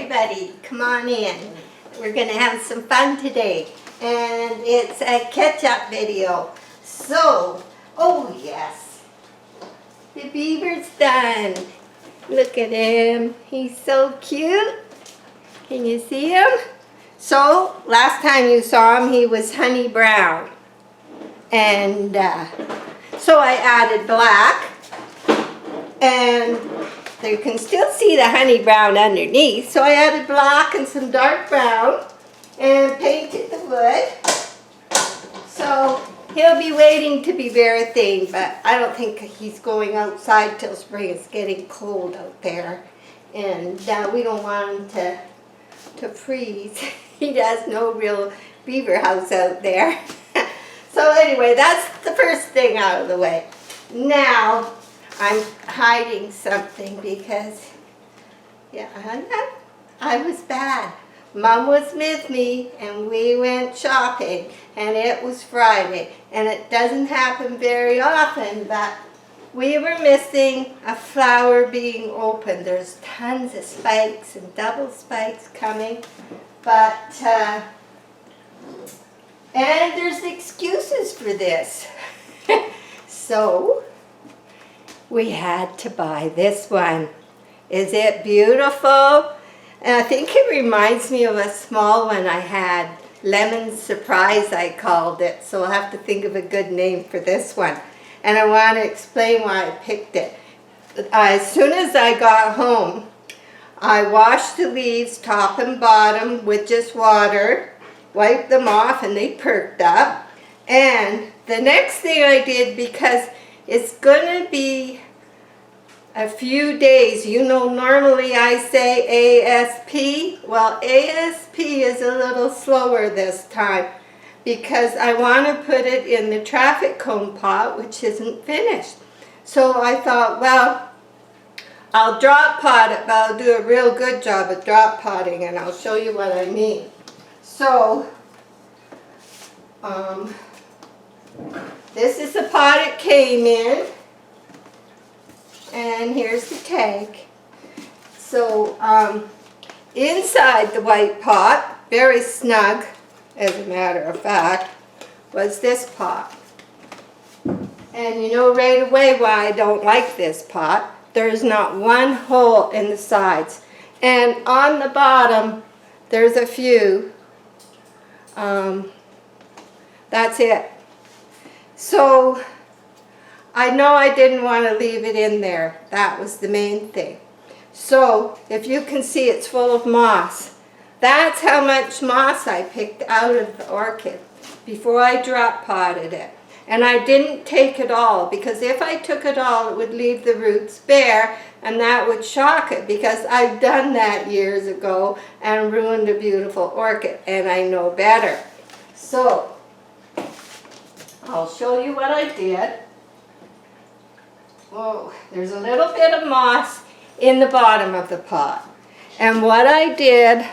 everybody, come on in. We're going to have some fun today. And it's a catch-up video. So, oh yes, the beaver's done. Look at him. He's so cute. Can you see him? So, last time you saw him, he was honey brown. And so I added black. And you can still see the honey brown underneath. So I added black and some dark brown and painted the wood. So he'll be waiting to be very thin, but I don't think he's going outside till spring. It's getting cold out there. And we don't want him to freeze. He has no real beaver house out there. So anyway, that's the first thing out of the way. Now, I'm hiding something because, yeah, I was bad. Mom was with me and we went shopping and it was Friday. And it doesn't happen very often, but we were missing a flower being opened. There's tons of spikes and double spikes coming, but, and there's excuses for this. So, we had to buy this one. Is it beautiful? And I think it reminds me of a small one I had. Lemon Surprise, I called it. So I'll have to think of a good name for this one. And I want to explain why I picked it. As soon as I got home, I washed the leaves top and bottom with just water, wiped them off, and they perked up. And the next thing I did, because it's going to be a few days. You know, normally I say ASP. Well, ASP is a little slower this time because I want to put it in the traffic cone pot, which isn't finished. So I thought, well, I'll drop pot it, but I'll do a real good job of drop potting, and I'll show you what I mean. So, this is the pot it came in, and here's the tag. So inside the white pot, very snug as a matter of fact, was this pot. And you know right away why I don't like this pot. There's not one hole in the sides. And on the bottom, there's a few. That's it. So, I know I didn't want to leave it in there. That was the main thing. So, if you can see, it's full of moss. That's how much moss I picked out of the orchid before I drop potted it. And I didn't take it all, because if I took it all, it would leave the roots bare, and that would shock it, because I've done that years ago and ruined a beautiful orchid, and I know better. So, I'll show you what I did. Whoa, there's a little bit of moss in the bottom of the pot. And what I did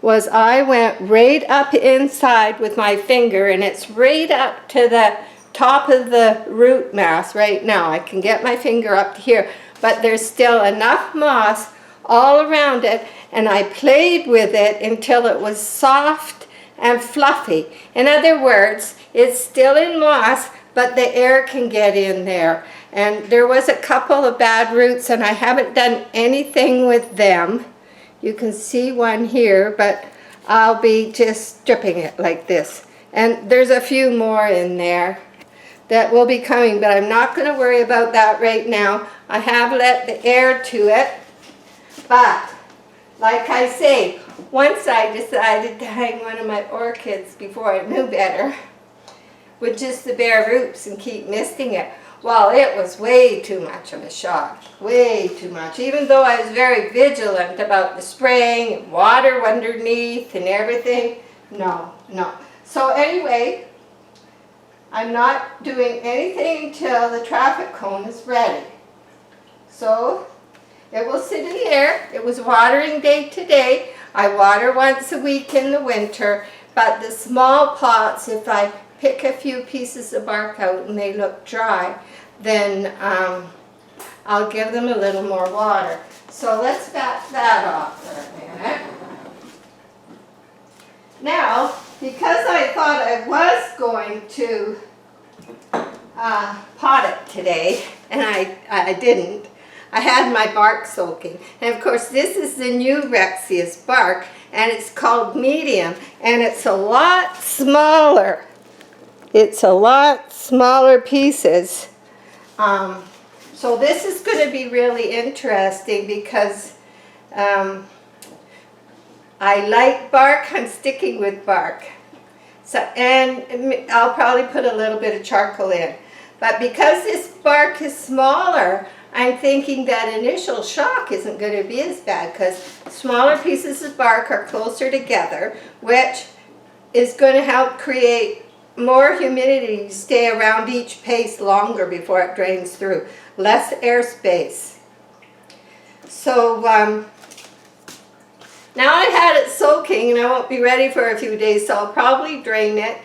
was I went right up inside with my finger, and it's right up to the top of the root mass right now. I can get my finger up to here, but there's still enough moss all around it, and I played with it until it was soft and fluffy. In other words, it's still in moss, but the air can get in there. And there was a couple of bad roots, and I haven't done anything with them. You can see one here, but I'll be just stripping it like this. And there's a few more in there that will be coming, but I'm not going to worry about that right now. I have let the air to it. But, like I say, once I decided to hang one of my orchids before I knew better with just the bare roots and keep misting it. Well, it was way too much of a shock. Way too much. Even though I was very vigilant about the spraying and water underneath and everything. No. So anyway, I'm not doing anything until the traffic cone is ready. So it will sit in there. It was watering day today. I water once a week in the winter, but the small pots, if I pick a few pieces of bark out and they look dry, then I'll give them a little more water. So let's back that off for a minute. Now, because I thought I was going to pot it today, and I didn't, I had my bark soaking. And of course, this is the new Rexius bark, and it's called medium, and it's a lot smaller. It's a lot smaller pieces. So this is going to be really interesting because I like bark. I'm sticking with bark. So, and I'll probably put a little bit of charcoal in. But because this bark is smaller, I'm thinking that initial shock isn't going to be as bad because smaller pieces of bark are closer together, which is going to help create more humidity to stay around each paste longer before it drains through. Less airspace. So now I had it soaking and I won't be ready for a few days, so I'll probably drain it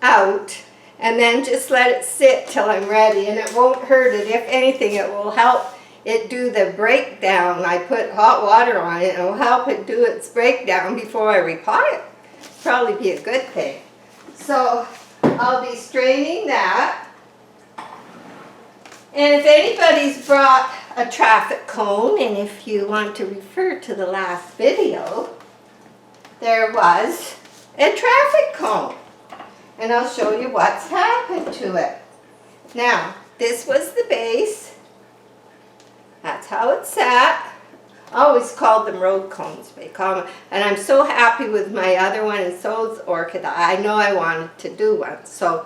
out and then just let it sit till I'm ready, and it won't hurt it. If anything, it will help it do the breakdown. I put hot water on it and it will help it do its breakdown before I repot it. Probably be a good thing. So I'll be straining that. And if anybody's brought a traffic cone, and if you want to refer to the last video, there was a traffic cone. And I'll show you what's happened to it. Now, this was the base. That's how it sat. I always called them road cones. They call them, and I'm so happy with my other one, and so is Orchid. I know I wanted to do one. So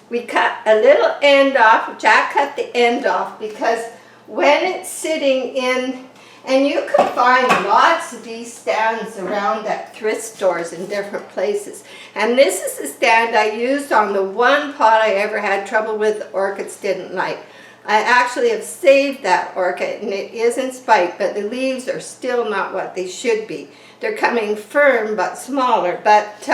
we cut a little end off. Jack cut the end off because when it's sitting in, and you can find lots of these stands around at thrift stores in different places. And this is the stand I used on the one pot I ever had trouble with the orchids didn't like. I actually have saved that orchid, and it is in spike, but the leaves are still not what they should be. They're coming firm but smaller. But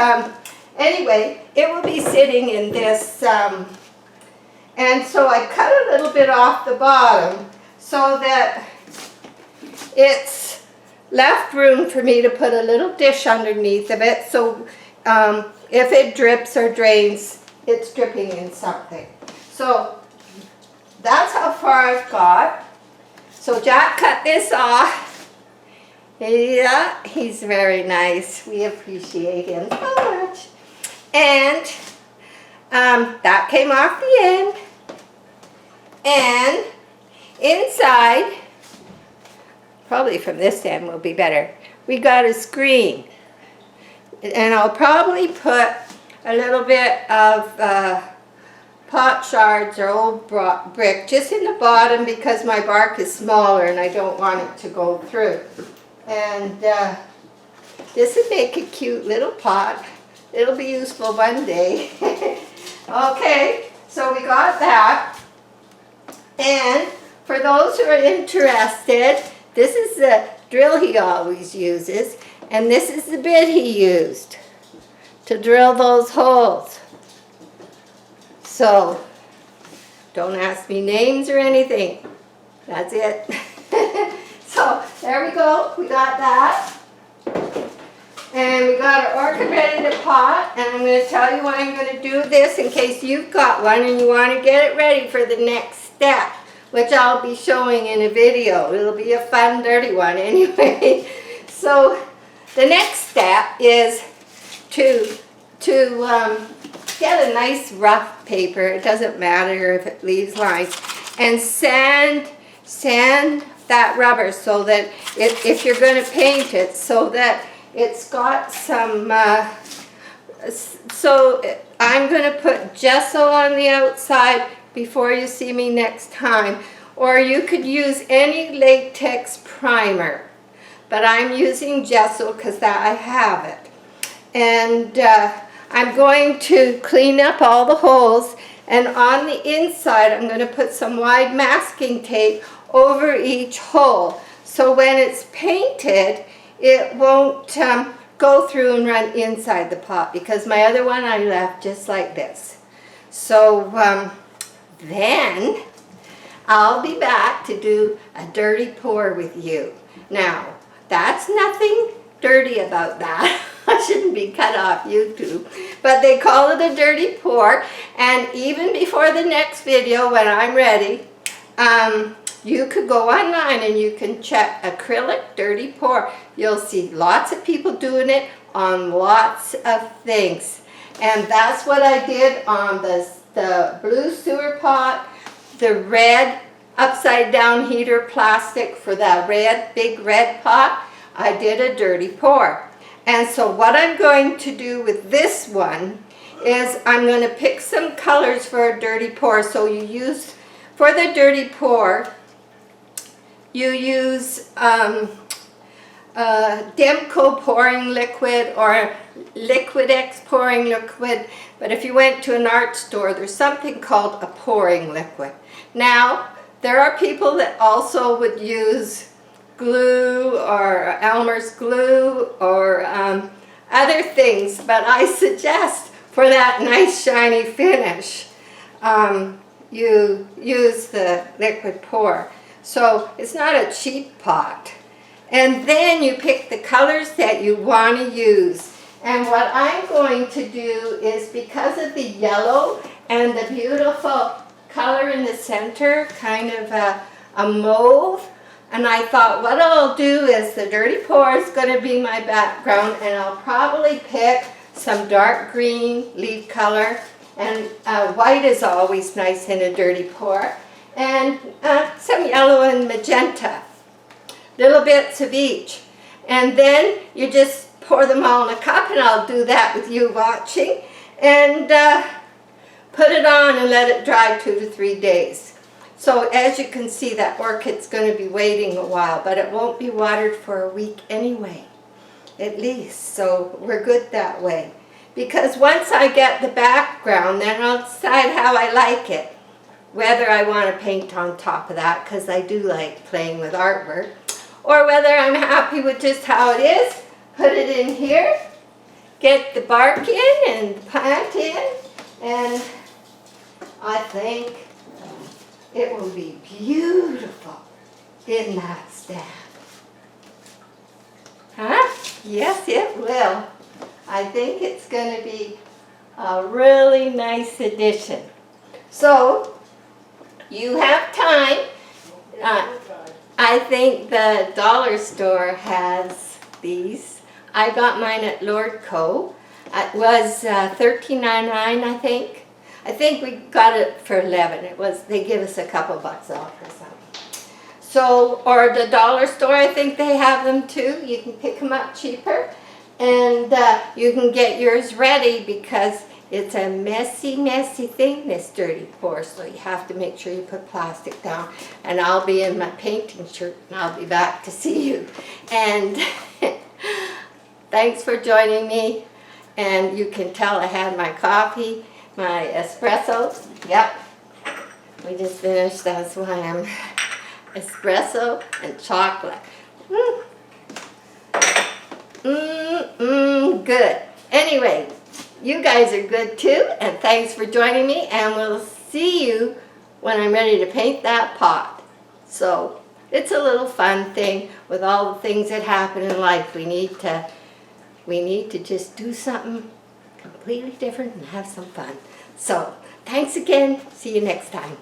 anyway, it will be sitting in this, and so I cut a little bit off the bottom so that it's left room for me to put a little dish underneath of it, so if it drips or drains, it's dripping in something. So that's how far I've got. So Jack cut this off. Yeah, he's very nice. We appreciate him so much. And that came off the end. And inside, probably from this end will be better, we got a screen. And I'll probably put a little bit of pot shards or old brick just in the bottom because my bark is smaller and I don't want it to go through. And this would make a cute little pot. It'll be useful one day. Okay, so we got that. And for those who are interested, this is the drill he always uses, and this is the bit he used to drill those holes. So, don't ask me names or anything. That's it. So, there we go. We got that. And we got our orchid ready to pot, and I'm going to tell you why I'm going to do this in case you've got one and you want to get it ready for the next step, which I'll be showing in a video. It'll be a fun, dirty one anyway. So the next step is to get a nice rough paper. It doesn't matter if it leaves lines, and sand that rubber so that if you're going to paint it, so that it's got some. So I'm going to put gesso on the outside before you see me next time, or you could use any latex primer, but I'm using gesso because that I have it. And I'm going to clean up all the holes, and on the inside I'm going to put some wide masking tape over each hole, so when it's painted it won't go through and run inside the pot, because my other one I left just like this. So then I'll be back to do a dirty pour with you. Now, that's nothing dirty about that. that shouldn't be cut off YouTube. But they call it a dirty pour. And even before the next video, when I'm ready, you could go online and you can check acrylic dirty pour. You'll see lots of people doing it on lots of things. And that's what I did on the blue sewer pot, the red upside down heater plastic for that big red pot. I did a dirty pour. And so what I'm going to do with this one is I'm going to pick some colors for a dirty pour. So you use, for the dirty pour, you use Demco pouring liquid or Liquid-X pouring liquid. But if you went to an art store, there's something called a pouring liquid. Now, there are people that also would use glue or Elmer's glue or other things, but I suggest for that nice shiny finish, you use the liquid pour. So it's not a cheap pot. And then you pick the colors that you want to use. And what I'm going to do is, because of the yellow and the beautiful color in the center, kind of a mauve, and I thought what I'll do is the dirty pour is going to be my background, and I'll probably pick some dark green leaf color, and white is always nice in a dirty pour, and some yellow and magenta, little bits of each. And then you just pour them all in a cup, and I'll do that with you watching, and put it on and let it dry 2 to 3 days. So as you can see, that orchid's going to be waiting a while, but it won't be watered for a week anyway, at least. So we're good that way. Because once I get the background, then I'll decide how I like it. Whether I want to paint on top of that, because I do like playing with artwork, or whether I'm happy with just how it is, put it in here, get the bark in and the plant in, and I think it will be beautiful in that stand. Huh? Yes, it will. I think it's going to be a really nice addition. So, you have time. I think the dollar store has these. I got mine at Lord Co. It was $13.99, I think. I think we got it for $11. It was, they give us a couple bucks off or something. So, or the dollar store, I think they have them too. You can pick them up cheaper, and you can get yours ready, because it's a messy, messy thing, this dirty pour. So you have to make sure you put plastic down. And I'll be in my painting shirt, and I'll be back to see you. And thanks for joining me. And you can tell I had my coffee, my espresso. Yep, we just finished. That's why I'm espresso and chocolate. Good. Anyway, you guys are good too, and thanks for joining me, and we'll see you when I'm ready to paint that pot. So it's a little fun thing with all the things that happen in life. We need to just do something completely different and have some fun. So thanks again. See you next time.